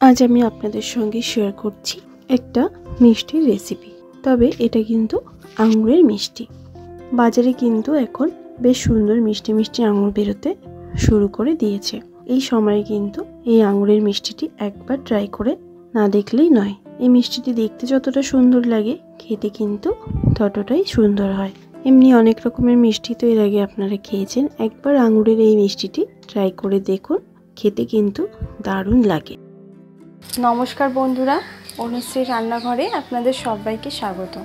আজ আমি আপনাদের সঙ্গে শেয়ার করছি একটা মিষ্টির রেসিপি। তবে এটা কিন্তু আঙুরের মিষ্টি। বাজারে কিন্তু এখন বেশ সুন্দর মিষ্টি মিষ্টি আঙুর বেরোতে শুরু করে দিয়েছে। এই সময়ে কিন্তু এই আঙুরের মিষ্টিটি একবার ট্রাই করে না দেখলেই নয়। এই মিষ্টিটি দেখতে যতটা সুন্দর লাগে, খেতে কিন্তু ততটাই সুন্দর হয়। এমনি অনেক রকমের মিষ্টি তো এর আগে আপনারা খেয়েছেন, একবার আঙুরের এই মিষ্টিটি ট্রাই করে দেখুন, খেতে কিন্তু দারুণ লাগে। নমস্কার বন্ধুরা, অনুশ্রী রান্নাঘরে আপনাদের সবাইকে স্বাগত।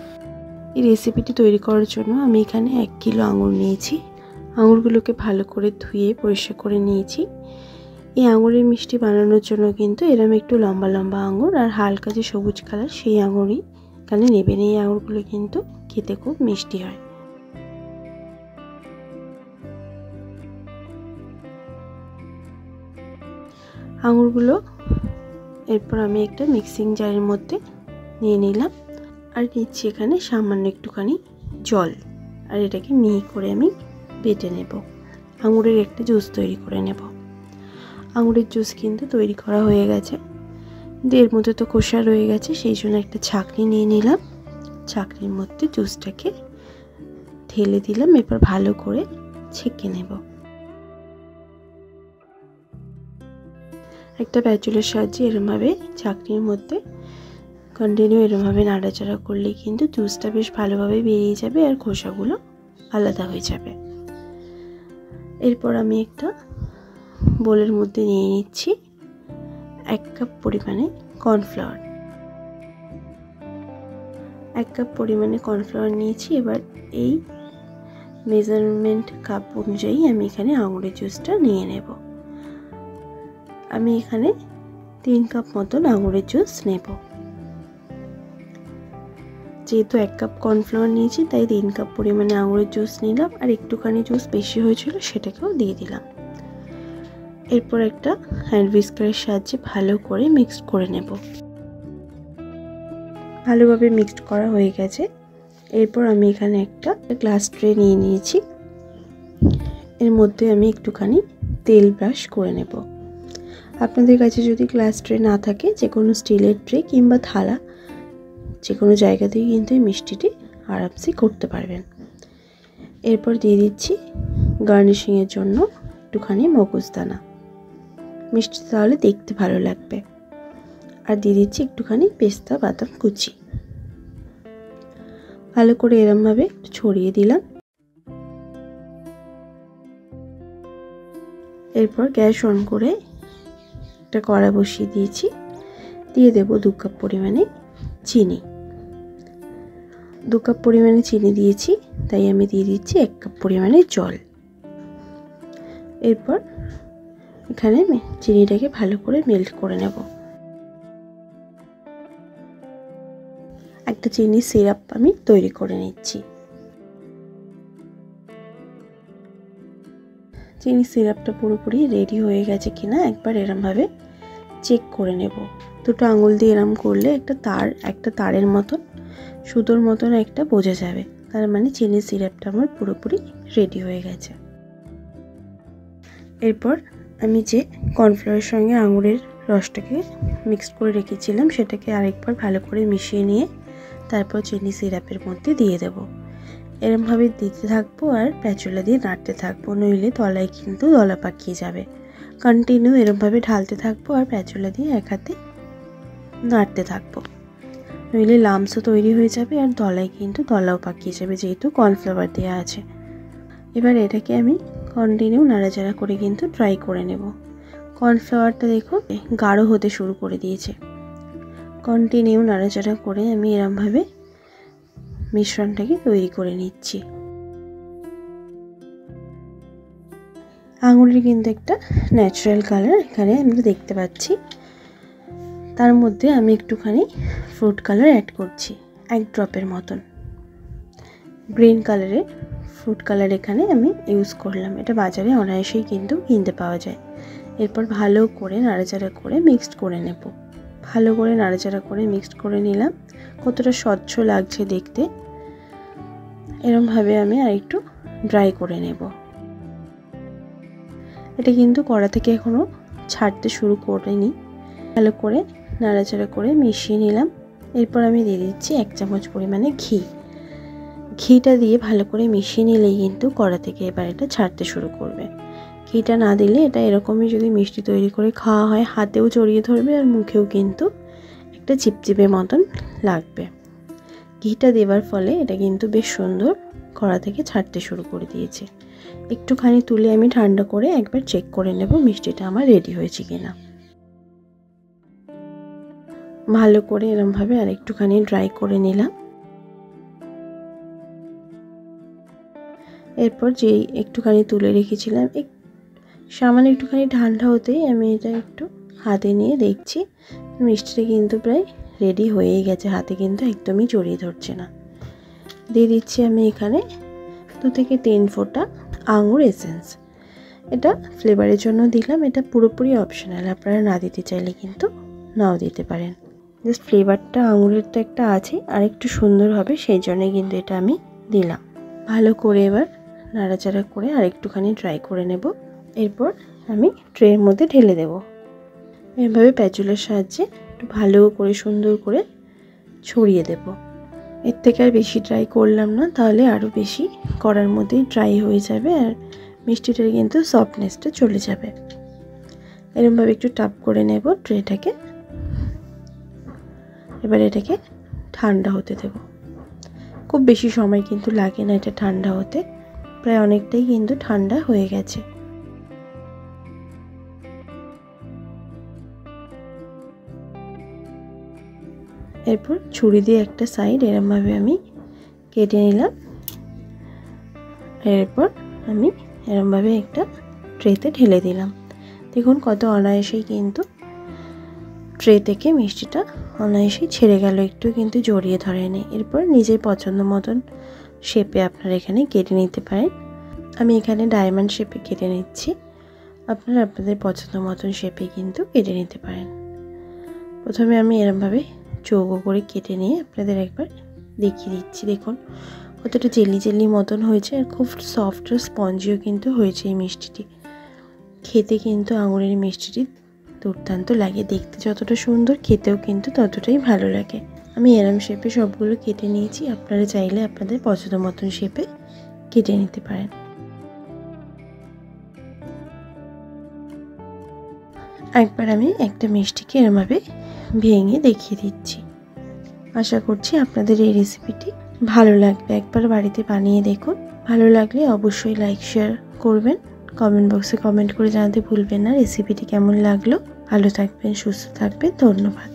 এই রেসিপিটি তৈরি করার জন্য আমি এখানে 1 কিলো আঙুর নিয়েছি। আঙুরগুলোকে ভালো করে ধুয়ে পরিষ্কার করে নিয়েছি। এই আঙুরের মিষ্টি বানানোর জন্য কিন্তু এরকম একটু লম্বা লম্বা আঙুর আর হালকা যে সবুজ কালার সেই আঙুরই এখানে নেবেন। এই আঙুরগুলো কিন্তু খেতে খুব মিষ্টি হয়। আঙুরগুলো এরপর আমি একটা মিক্সিং জারের মধ্যে নিয়ে নিলাম আর নিচ্ছি এখানে সামান্য একটুখানি জল, আর এটাকে মিহি করে আমি বেটে নেব। আঙুরের একটা জুস তৈরি করে নেব। আঙুরের জুস কিন্তু তৈরি করা হয়ে গেছে, এর মধ্যে তো খোসা রয়ে গেছে, সেই জন্য একটা ছাঁকনি নিয়ে নিলাম। ছাঁকনির মধ্যে জুসটাকে ঢেলে দিলাম, এরপর ভালো করে ছেঁকে নেব। একটা প্যাচুলের সাহায্যে এরমভাবে ছাঁকনির মধ্যে কন্টিনিউ এরমভাবে নাড়াচাড়া করলে কিন্তু জুসটা বেশ ভালোভাবে বেরিয়ে যাবে আর খোসাগুলো আলাদা হয়ে যাবে। এরপর আমি একটা বোলের মধ্যে নিয়ে নিচ্ছি 1 কাপ পরিমাণে কর্নফ্লাওয়ার। 1 কাপ পরিমাণে কর্নফ্লাওয়ার নিয়েছি। এবার এই মেজারমেন্ট কাপ অনুযায়ী আমি এখানে আঙুরের জুসটা নিয়ে নেব। আমি এখানে 3 কাপ মতন আঙুরের জুস নেব। যেহেতু 1 কাপ কর্নফ্লাওয়ার নিয়েছি তাই 3 কাপ পরিমাণে আঙুরের জুস নিলাম, আর একটুখানি জুস বেশি হয়েছিল সেটাকেও দিয়ে দিলাম। এরপর একটা হ্যান্ড হুইস্কারের সাহায্যে ভালো করে মিক্স করে নেব। ভালোভাবে মিক্সড করা হয়ে গেছে। এরপর আমি এখানে একটা গ্লাস ট্রে নিয়ে নিয়েছি। এর মধ্যে আমি একটুখানি তেল ব্রাশ করে নেব। আপনাদের কাছে যদি গ্লাস ট্রে না থাকে, যে কোনো স্টিলের ট্রে কিংবা থালা যে কোনো জায়গাতেই কিন্তু এই মিষ্টিটি আরামসে করতে পারবেন। এরপর দিয়ে দিচ্ছি গার্নিশিংয়ের জন্য একটুখানি মগজদানা, মিষ্টি তাহলে দেখতে ভালো লাগবে। আর দিয়ে দিচ্ছি একটুখানি পেস্তা বাদাম কুচি। ভালো করে এরমভাবে ছড়িয়ে দিলাম। এরপর গ্যাস অন করে একটা কড়া বসিয়ে দিয়েছি। দিয়ে দেব 2 কাপ পরিমাণে চিনি। 2 কাপ পরিমাণে চিনি দিয়েছি, তাই আমি দিয়ে দিচ্ছি 1 কাপ পরিমাণে জল। এরপর এখানে চিনিটাকে ভালো করে মেল্ট করে নেব। একটা চিনি সিরাপ আমি তৈরি করে নিচ্ছি। চিনি সিরাপটা পুরোপুরি রেডি হয়ে গেছে কিনা একবার এরমভাবে চেক করে নেব। দুটো আঙুল দিয়ে এরম করলে একটা তারের মতন, সুতোর মতন একটা বোঝা যাবে, তার মানে চিনি সিরাপটা আমার পুরোপুরি রেডি হয়ে গেছে। এরপর আমি যে কর্নফ্লাওয়ারের সঙ্গে আঙুরের রসটাকে মিক্স করে রেখেছিলাম সেটাকে আরেকবার ভালো করে মিশিয়ে নিয়ে তারপর চিনি সিরাপের মধ্যে দিয়ে দেব। এরমভাবে দিতে থাকবো আর প্যাচুলা দিয়ে নাড়তে থাকবো, নইলে তলায় কিন্তু দলা পাকিয়ে যাবে। কন্টিনিউ এরমভাবে ঢালতে থাকবো আর প্যাচুলা দিয়ে এক হাতে নাড়তে থাকবো, নইলে লামসও তৈরি হয়ে যাবে আর দলায় কিন্তু দলাও পাকিয়ে যাবে, যেহেতু কর্নফ্লাওয়ার দেওয়া আছে। এবার এটাকে আমি কন্টিনিউ নাড়াচাড়া করে কিন্তু ট্রাই করে নেব। কর্নফ্লাওয়ারটা দেখো গাঢ় হতে শুরু করে দিয়েছে। কন্টিনিউ নাড়াচাড়া করে আমি এরমভাবে মিশ্রণটাকে তৈরি করে নিচ্ছি। আঙুরের কিন্তু একটা ন্যাচারাল কালার এখানে আমরা দেখতে পাচ্ছি। তার মধ্যে আমি একটুখানি ফ্রুট কালার অ্যাড করছি, 1 ড্রপের মতন গ্রিন কালারের ফ্রুট কালার এখানে আমি ইউজ করলাম। এটা বাজারে অনায়াসেই কিন্তু কিনতে পাওয়া যায়। এরপর ভালো করে নাড়াচাড়া করে মিক্সড করে নেব। ভালো করে নাড়াচাড়া করে মিক্সড করে নিলাম। কতটা স্বচ্ছ লাগছে দেখতে। এরমভাবে আমি আরেকটু ড্রাই করে নেব। এটা কিন্তু কড়া থেকে এখনো ছাড়তে শুরু করিনি, ভালো করে নাড়াচাড়া করে মিশিয়ে নিলাম। এরপর আমি দিয়ে দিচ্ছি 1 চামচ পরিমাণে ঘি। ঘিটা দিয়ে ভালো করে মিশিয়ে নিলেই কিন্তু কড়া থেকে এবার এটা ছাড়তে শুরু করবে। ঘিটা না দিলে এটা এরকমই যদি মিষ্টি তৈরি করে খাওয়া হয় হাতেও জড়িয়ে ধরবে আর মুখেও কিন্তু একটা চিপচিপে মতন লাগবে। ঘিটা দেওয়ার ফলে এটা কিন্তু বেশ সুন্দর কড়া থেকে ছাড়তে শুরু করে দিয়েছে। একটুখানি তুলে আমি ঠান্ডা করে একবার চেক করে নেব মিষ্টিটা আমার রেডি হয়েছে কিনা। ভালো করে এরমভাবে আর একটুখানি ড্রাই করে নিলাম। এরপর যেই একটুখানি তুলে রেখেছিলাম সামান্য একটুখানি ঠান্ডা হতেই আমি এটা একটু হাতে নিয়ে দেখছি মিষ্টিটা কিন্তু প্রায় রেডি হয়েই গেছে, হাতে কিন্তু একদমই জড়িয়ে ধরছে না। দিয়ে দিচ্ছি আমি এখানে 2 থেকে 3 ফোঁটা আঙুর এসেন্স। এটা ফ্লেভারের জন্য দিলাম, এটা পুরোপুরি অপশনাল, আপনারা না দিতে চাইলে কিন্তু নাও দিতে পারেন। জাস্ট ফ্লেভারটা আঙুরের তো একটা আছে আর একটু সুন্দর হবে সেই জন্যই কিন্তু এটা আমি দিলাম। ভালো করে এবার নাড়াচাড়া করে আর একটুখানি ড্রাই করে নেব। এরপর আমি ট্রের মধ্যে ঢেলে দেব। এভাবে প্যাচুলার সাহায্যে একটু ভালো করে সুন্দর করে ছড়িয়ে দেব। এর থেকে আর বেশি ড্রাই করলাম না, তাহলে আরও বেশি কড়ার মধ্যেই ড্রাই হয়ে যাবে আর মিষ্টিটার কিন্তু সফটনেসটা চলে যাবে। এরকমভাবে একটু টাপ করে নেব ট্রেটাকে। এবার এটাকে ঠান্ডা হতে দেব। খুব বেশি সময় কিন্তু লাগে না এটা ঠান্ডা হতে, প্রায় অনেকটাই কিন্তু ঠান্ডা হয়ে গেছে। এরপর ছুরি দিয়ে একটা সাইড এরমভাবে আমি কেটে নিলাম। এরপর আমি এরমভাবে একটা ট্রেতে ঢেলে দিলাম। দেখুন কত অনায়াসেই কিন্তু ট্রে থেকে মিষ্টিটা অনায়াসেই ছেড়ে গেল, একটু কিন্তু জড়িয়ে ধরেনি। এরপর নিজের পছন্দ মতন শেপে আপনারা এখানে কেটে নিতে পারেন। আমি এখানে ডায়মন্ড শেপে কেটে নিচ্ছি, আপনারা আপনাদের পছন্দ মতন শেপে কিন্তু কেটে নিতে পারেন। প্রথমে আমি এরমভাবে চৌকো করে কেটে নিয়ে আপনাদের একবার দেখিয়ে দিচ্ছি। দেখুন কতটা জেলি জেলি মতন হয়েছে আর খুব সফট আর স্পঞ্জিও কিন্তু হয়েছে এই মিষ্টিটি। খেতে কিন্তু আঙুরের মিষ্টিটি দুর্দান্ত লাগে, দেখতে যতটা সুন্দর খেতেও কিন্তু ততটাই ভালো লাগে। আমি এরম শেপে সবগুলো কেটে নিয়েছি, আপনারা চাইলে আপনাদের পছন্দ মতন শেপে কেটে নিতে পারেন। একবার আমি একটা মিষ্টিকে এরমভাবে ভেঙে দেখিয়ে দিচ্ছি। আশা করছি আপনাদের এই রেসিপিটি ভালো লাগবে, একবার বাড়িতে বানিয়ে দেখুন। ভালো লাগলে অবশ্যই লাইক শেয়ার করবেন, কমেন্ট বক্সে কমেন্ট করে জানাতে ভুলবেন না রেসিপিটি কেমন লাগলো। ভালো থাকবেন, সুস্থ থাকবেন, ধন্যবাদ।